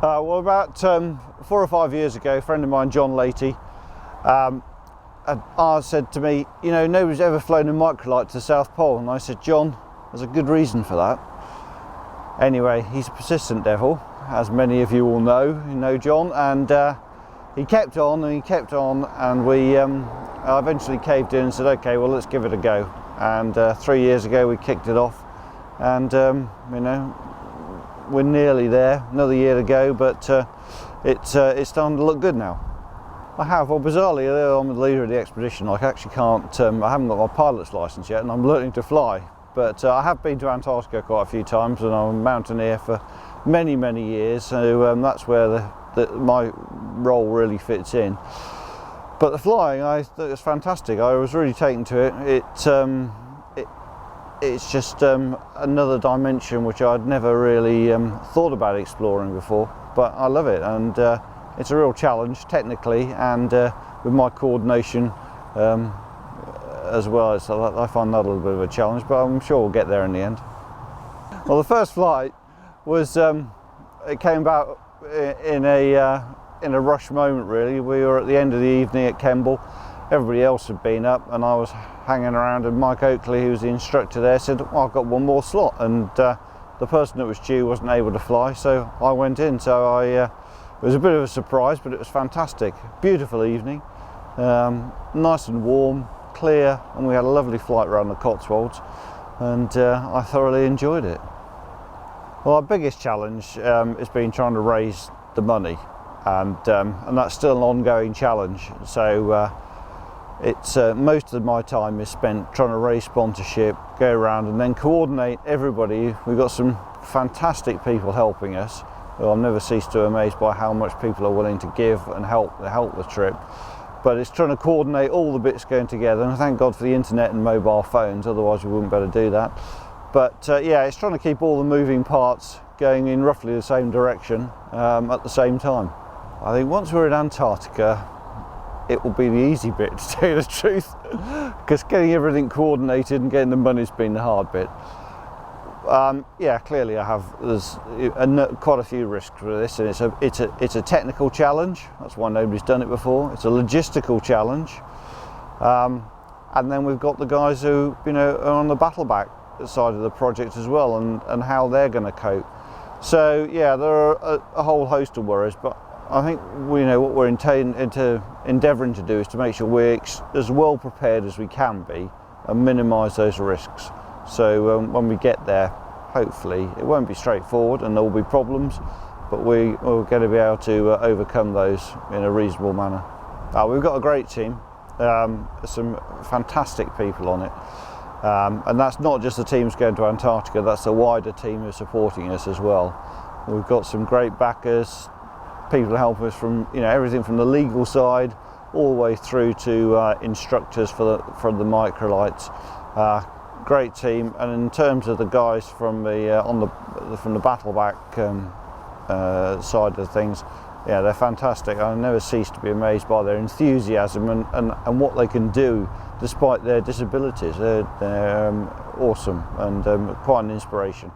Well, about 4 or 5 years ago, a friend of mine, John Latey, said to me, you know, nobody's ever flown a Microlight to the South Pole. And I said, John, there's a good reason for that. Anyway, he's a persistent devil, as many of you all know. You know John, and he kept on and he kept on, and we eventually caved in and said, okay, well, let's give it a go. And 3 years ago, we kicked it off, and you know, we're nearly there. Another year to go, but it's starting to look good now. I have, well, bizarrely, I'm the leader of the expedition. I actually can't, I haven't got my pilot's license yet, and I'm learning to fly. But I have been to Antarctica quite a few times, and I'm a mountaineer for many, many years. So that's where my role really fits in. But the flying, I thought it was fantastic. I was really taken to it. It's just another dimension which I'd never really thought about exploring before. But I love it, and it's a real challenge technically, and with my coordination as well. So I find that a little bit of a challenge, but I'm sure we'll get there in the end. Well, the first flight was it came about in a rush moment, really. We were at the end of the evening at Kemble. Everybody else had been up, and I was hanging around, and Mike Oakley, who was the instructor there, said, well, I've got one more slot, and the person that was due wasn't able to fly, so I went in. So it was a bit of a surprise, but it was fantastic. Beautiful evening, nice and warm, clear, and we had a lovely flight around the Cotswolds, and I thoroughly enjoyed it. Well, our biggest challenge has been trying to raise the money, and that's still an ongoing challenge. So it's most of my time is spent trying to raise sponsorship, go around and then coordinate everybody. We've got some fantastic people helping us. I've never ceased to be amazed by how much people are willing to give and help the trip. But it's trying to coordinate all the bits going together, and thank God for the internet and mobile phones, otherwise we wouldn't be able to do that. But yeah, it's trying to keep all the moving parts going in roughly the same direction at the same time. I think once we're in Antarctica, it will be the easy bit, to tell you the truth, because getting everything coordinated and getting the money's been the hard bit. Yeah, clearly there's quite a few risks with this, and it's a technical challenge. That's why nobody's done it before. It's a logistical challenge, and then we've got the guys who, you know, are on the battleback side of the project as well, and how they're going to cope. So yeah, there are a whole host of worries, but I think what we're endeavouring to do is to make sure we're as well prepared as we can be and minimise those risks. So when we get there, hopefully it won't be straightforward and there will be problems, but we're going to be able to overcome those in a reasonable manner. We've got a great team, some fantastic people on it, and that's not just the teams going to Antarctica, that's the wider team who's supporting us as well. We've got some great backers, people help us from everything from the legal side all the way through to instructors for the Microlights. Great team, and in terms of the guys from the battleback side of things, yeah, they're fantastic. I never cease to be amazed by their enthusiasm and what they can do despite their disabilities. They're awesome and quite an inspiration.